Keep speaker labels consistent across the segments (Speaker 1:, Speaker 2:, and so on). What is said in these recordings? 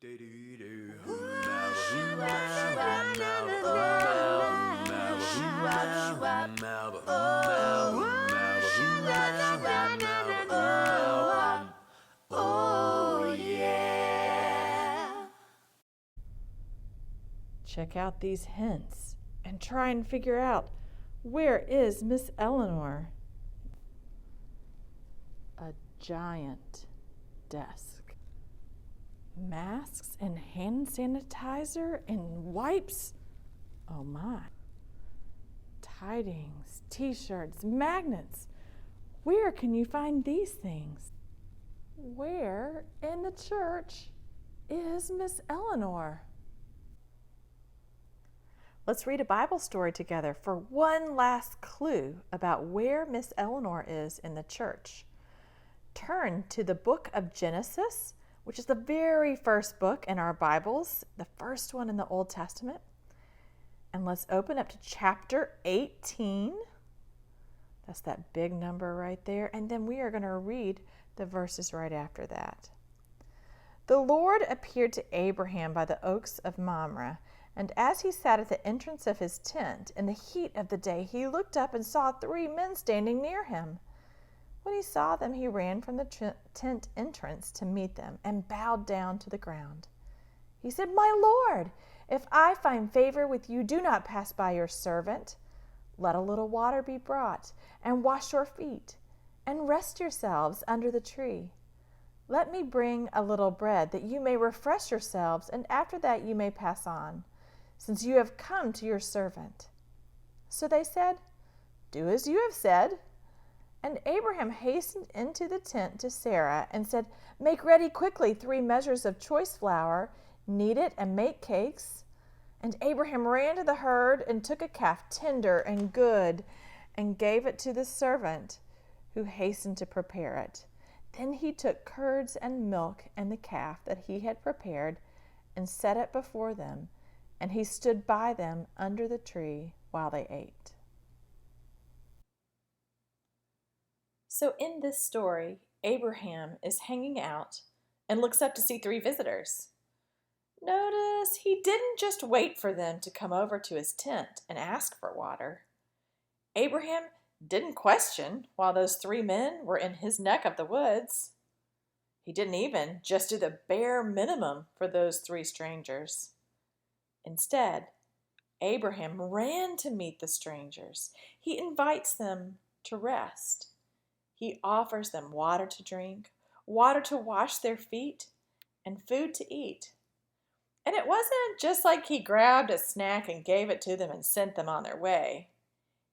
Speaker 1: Oh yeah.
Speaker 2: Check out these hints and try and figure out, where is Ms Eleanor? A giant desk. Masks and hand sanitizer and wipes? Oh my. Tidings, t-shirts, magnets. Where can you find these things? Where in the church is Ms Eleanor? Let's read a Bible story together for one last clue about where Ms Eleanor is in the church. Turn to the book of Genesis, which is the very first book in our Bibles, the first one in the Old Testament. And let's open up to chapter 18. That's that big number right there. And then we are going to read the verses right after that. The Lord appeared to Abraham by the oaks of Mamre, and as he sat at the entrance of his tent in the heat of the day, he looked up and saw 3 men standing near him. When he saw them, he ran from the tent entrance to meet them and bowed down to the ground. He said, "My Lord, if I find favor with you, do not pass by your servant. Let a little water be brought, and wash your feet, and rest yourselves under the tree. Let me bring a little bread, that you may refresh yourselves, and after that you may pass on, since you have come to your servant." So they said, "Do as you have said." And Abraham hastened into the tent to Sarah and said, "Make ready quickly 3 measures of choice flour, knead it and make cakes." And Abraham ran to the herd and took a calf tender and good and gave it to the servant who hastened to prepare it. Then he took curds and milk and the calf that he had prepared and set it before them, and he stood by them under the tree while they ate. So in this story, Abraham is hanging out and looks up to see 3 visitors. Notice he didn't just wait for them to come over to his tent and ask for water. Abraham didn't question while those 3 men were in his neck of the woods. He didn't even just do the bare minimum for those 3 strangers. Instead, Abraham ran to meet the strangers. He invites them to rest. He offers them water to drink, water to wash their feet, and food to eat. And it wasn't just like he grabbed a snack and gave it to them and sent them on their way.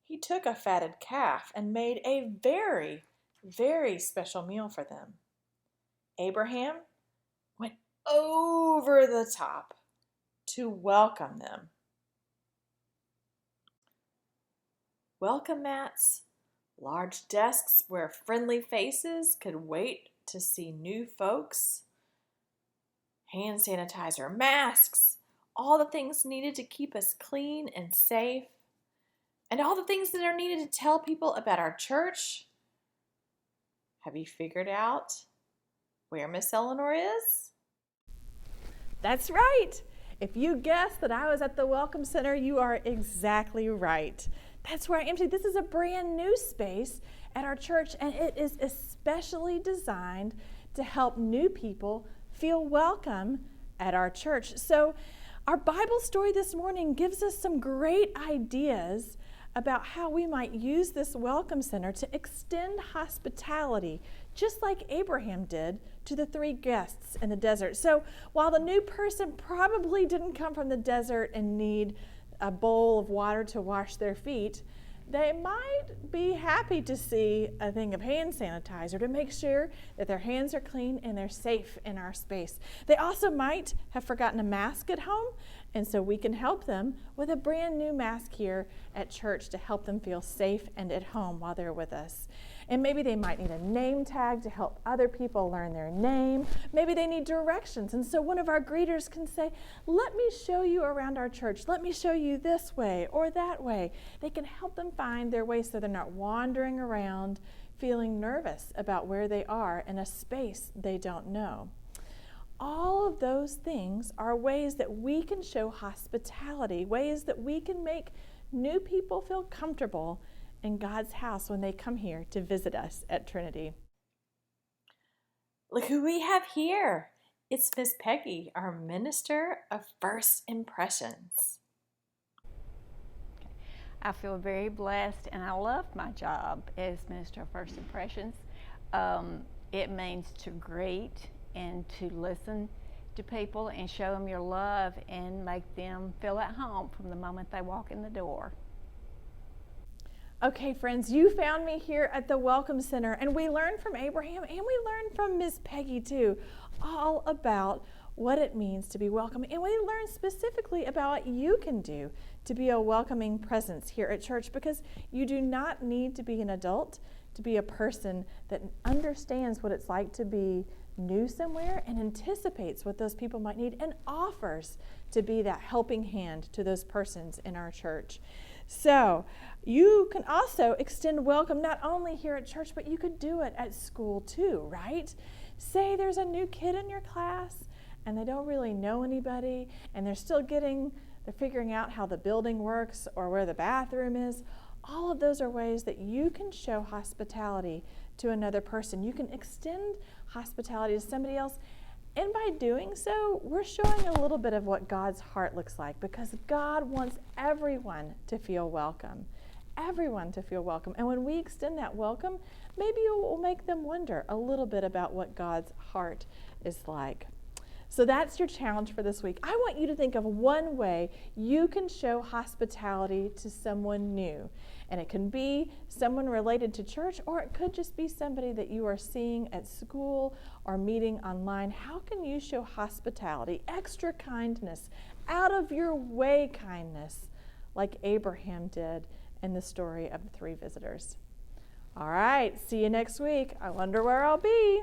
Speaker 2: He took a fatted calf and made a very, very special meal for them. Abraham went over the top to welcome them. Welcome mats, large desks where friendly faces could wait to see new folks, hand sanitizer, masks, all the things needed to keep us clean and safe, and all the things that are needed to tell people about our church. Have you figured out where Ms Eleanor is? That's right. If you guessed that I was at the Welcome Center, you are exactly right. That's where I am today. This is a brand new space at our church, and it is especially designed to help new people feel welcome at our church. So our Bible story this morning gives us some great ideas about how we might use this Welcome Center to extend hospitality, just like Abraham did to the 3 guests in the desert. So while the new person probably didn't come from the desert and need a bowl of water to wash their feet, they might be happy to see a thing of hand sanitizer to make sure that their hands are clean and they're safe in our space. They also might have forgotten a mask at home, and so we can help them with a brand new mask here at church to help them feel safe and at home while they're with us. And maybe they might need a name tag to help other people learn their name. Maybe they need directions. And so one of our greeters can say, "Let me show you around our church. Let me show you this way or that way." They can help them find their way so they're not wandering around feeling nervous about where they are in a space they don't know.
Speaker 3: All of those things are ways that we can show hospitality, ways that we can make new people feel comfortable in God's house when they come here to visit us at Trinity.
Speaker 2: Look who we have here. It's Miss Peggy, our Minister of First Impressions.
Speaker 4: I feel very blessed, and I love my job as Minister of First Impressions. It means to greet and to listen to people and show them your love and make them feel at home from the moment they walk in the door.
Speaker 3: Okay, friends, you found me here at the Welcome Center, and we learned from Abraham and we learned from Miss Peggy too, all about what it means to be welcoming. And we learned specifically about what you can do to be a welcoming presence here at church, because you do not need to be an adult to be a person that understands what it's like to be new somewhere and anticipates what those people might need and offers to be that helping hand to those persons in our church. So you can also extend welcome not only here at church, but you could do it at school too, right? Say there's a new kid in your class and they don't really know anybody and they're figuring out how the building works or where the bathroom is. All of those are ways that you can show hospitality to another person. You can extend hospitality to somebody else. And by doing so, we're showing a little bit of what God's heart looks like, because God wants everyone to feel welcome. Everyone to feel welcome. And when we extend that welcome, maybe it will make them wonder a little bit about what God's heart is like. So that's your challenge for this week. I want you to think of one way you can show hospitality to someone new. And it can be someone related to church, or it could just be somebody that you are seeing at school or meeting online. How can you show hospitality, extra kindness, out of your way kindness, like Abraham did in the story of the 3 visitors? All right, see you next week. I wonder where I'll be.